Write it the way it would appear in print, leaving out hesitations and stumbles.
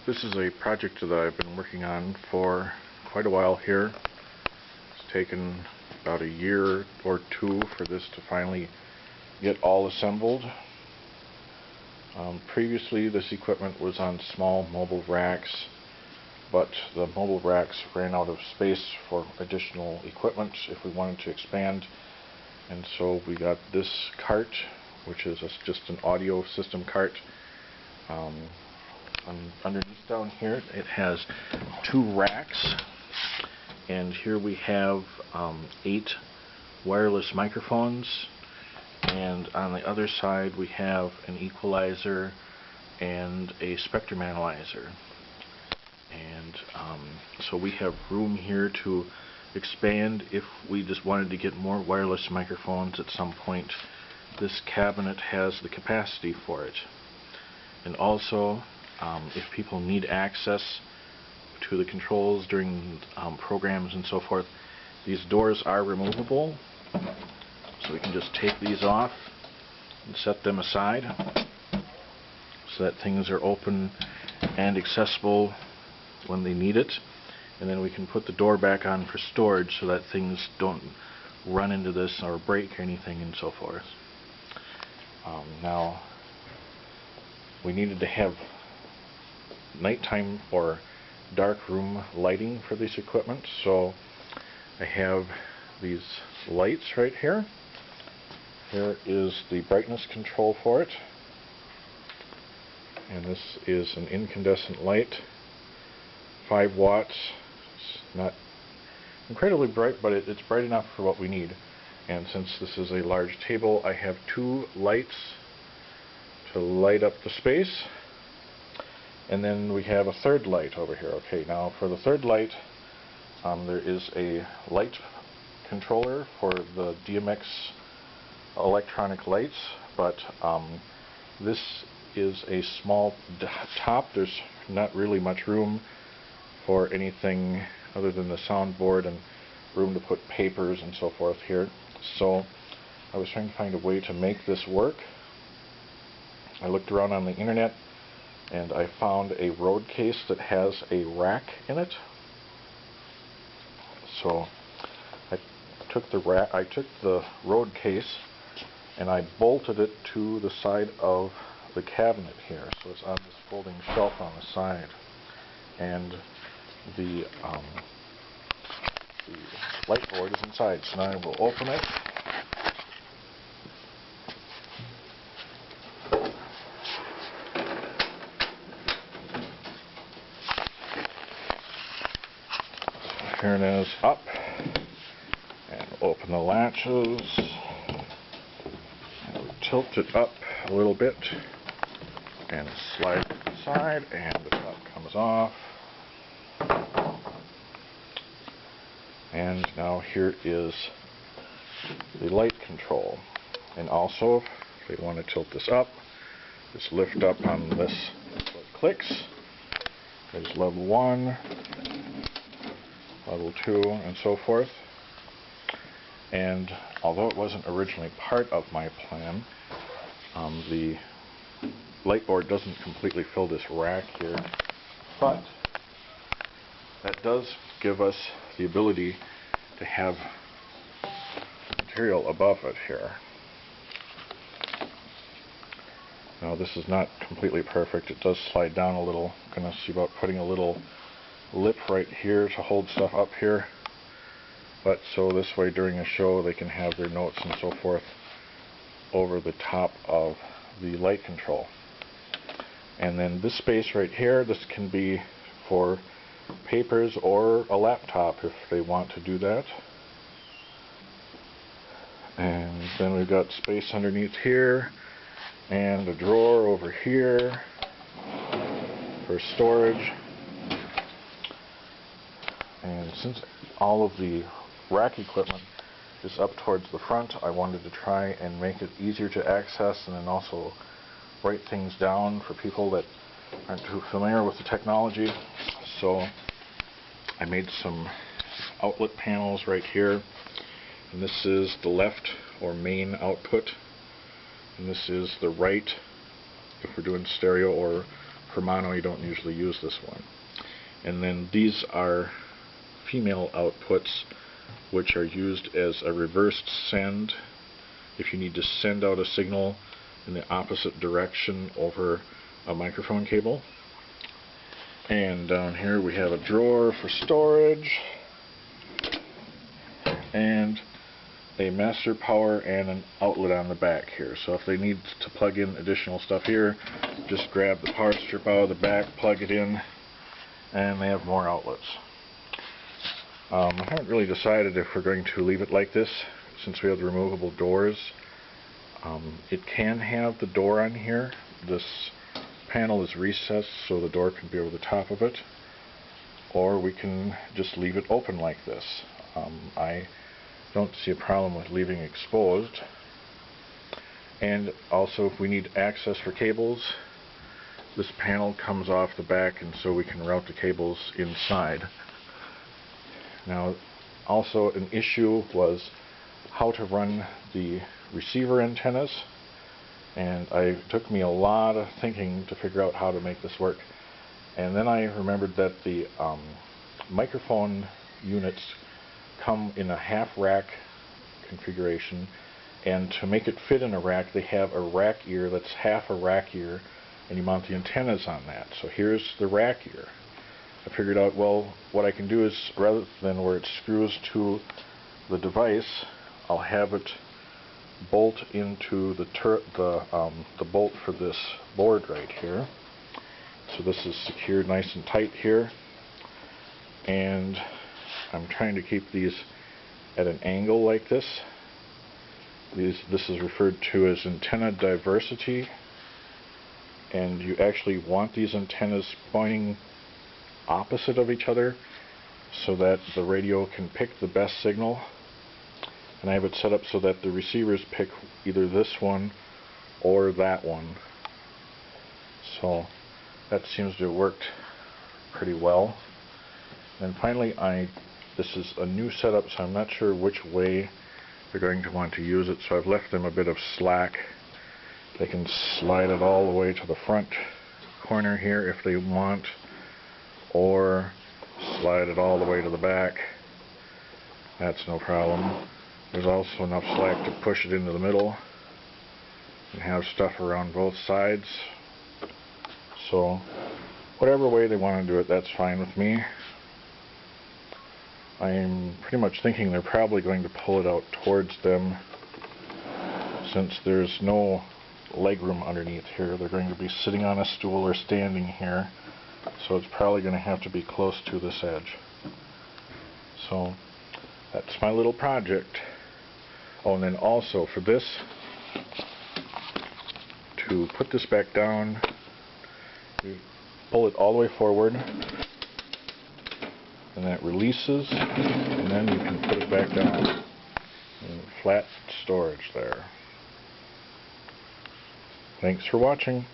This is a project that I've been working on for quite a while here. It's taken about a year or two for this to finally get all assembled. Previously this equipment was on small mobile racks, but the mobile racks ran out of space for additional equipment if we wanted to expand, and so we got this cart, which is just an audio system cart. Underneath down here it has 2 racks, and here we have 8 wireless microphones, and on the other side we have an equalizer and a spectrum analyzer. And so we have room here to expand if we just wanted to get more wireless microphones at some point. This cabinet has the capacity for it. And also, if people need access to the controls during programs and so forth, these doors are removable, so we can just take these off and set them aside so that things are open and accessible when they need it, and then we can put the door back on for storage so that things don't run into this or break or anything and so forth. Now, we needed to have nighttime or dark room lighting for this equipment, so I have these lights right here. Here is the brightness control for it, and this is an incandescent light, 5 watts. It's not incredibly bright, but it's bright enough for what we need. And since this is a large table, I have 2 lights to light up the space, and then we have a third light over here. Okay, now for the third light, there is a light controller for the DMX electronic lights, but this is a small top. There's not really much room for anything other than the soundboard and room to put papers and so forth here. So I was trying to find a way to make this work. I looked around on the internet and I found a road case that has a rack in it. So I took the road case and I bolted it to the side of the cabinet here, so it's on this folding shelf on the side, and the light board is inside. So now I will open it. Turn this up and open the latches, and we tilt it up a little bit and slide it to the side, and the top comes off. And now here is the light control. And also, if we want to tilt this up, just lift up on this so it clicks. There's level 1, level 2, and so forth. And although it wasn't originally part of my plan, the light board doesn't completely fill this rack here, but that does give us the ability to have material above it here. Now this is not completely perfect. It does slide down a little. I'm going to see about putting a little lip right here to hold stuff up here, but so this way during a show they can have their notes and so forth over the top of the light control. And then this space right here, this can be for papers or a laptop if they want to do that. And then we've got space underneath here and a drawer over here for storage. And since all of the rack equipment is up towards the front, I wanted to try and make it easier to access, and then also write things down for people that aren't too familiar with the technology. So I made some outlet panels right here, and this is the left or main output, and this is the right if we're doing stereo or for mono you don't usually use this one. And then these are female outputs, which are used as a reversed send if you need to send out a signal in the opposite direction over a microphone cable. And down here we have a drawer for storage and a master power and an outlet on the back here. So if they need to plug in additional stuff here, just grab the power strip out of the back, plug it in, and they have more outlets. I haven't really decided if we're going to leave it like this since we have the removable doors. It can have the door on here. This panel is recessed so the door can be over the top of it, or we can just leave it open like this. I don't see a problem with leaving it exposed. And also, if we need access for cables, this panel comes off the back, and so we can route the cables inside. Now, also an issue was how to run the receiver antennas, and it took me a lot of thinking to figure out how to make this work. And then I remembered that the microphone units come in a half rack configuration, and to make it fit in a rack they have a rack ear that's half a rack ear, and you mount the antennas on that. So here's the rack ear. I figured out, well, what I can do is, rather than where it screws to the device, I'll have it bolt into the bolt for this board right here. So this is secured nice and tight here, and I'm trying to keep these at an angle like this. This is referred to as antenna diversity, and you actually want these antennas pointing opposite of each other so that the radio can pick the best signal. And I have it set up so that the receivers pick either this one or that one. So that seems to have worked pretty well. And finally, this is a new setup, so I'm not sure which way they're going to want to use it, so I've left them a bit of slack. They can slide it all the way to the front corner here if they want, or slide it all the way to the back. That's no problem. There's also enough slack to push it into the middle and have stuff around both sides. So whatever way they want to do it, that's fine with me. I'm pretty much thinking they're probably going to pull it out towards them since there's no legroom underneath here. They're going to be sitting on a stool or standing here, so it's probably going to have to be close to this edge. So that's my little project. Oh, and then also for this, to put this back down, you pull it all the way forward, and that releases, and then you can put it back down. And flat storage there. Thanks for watching.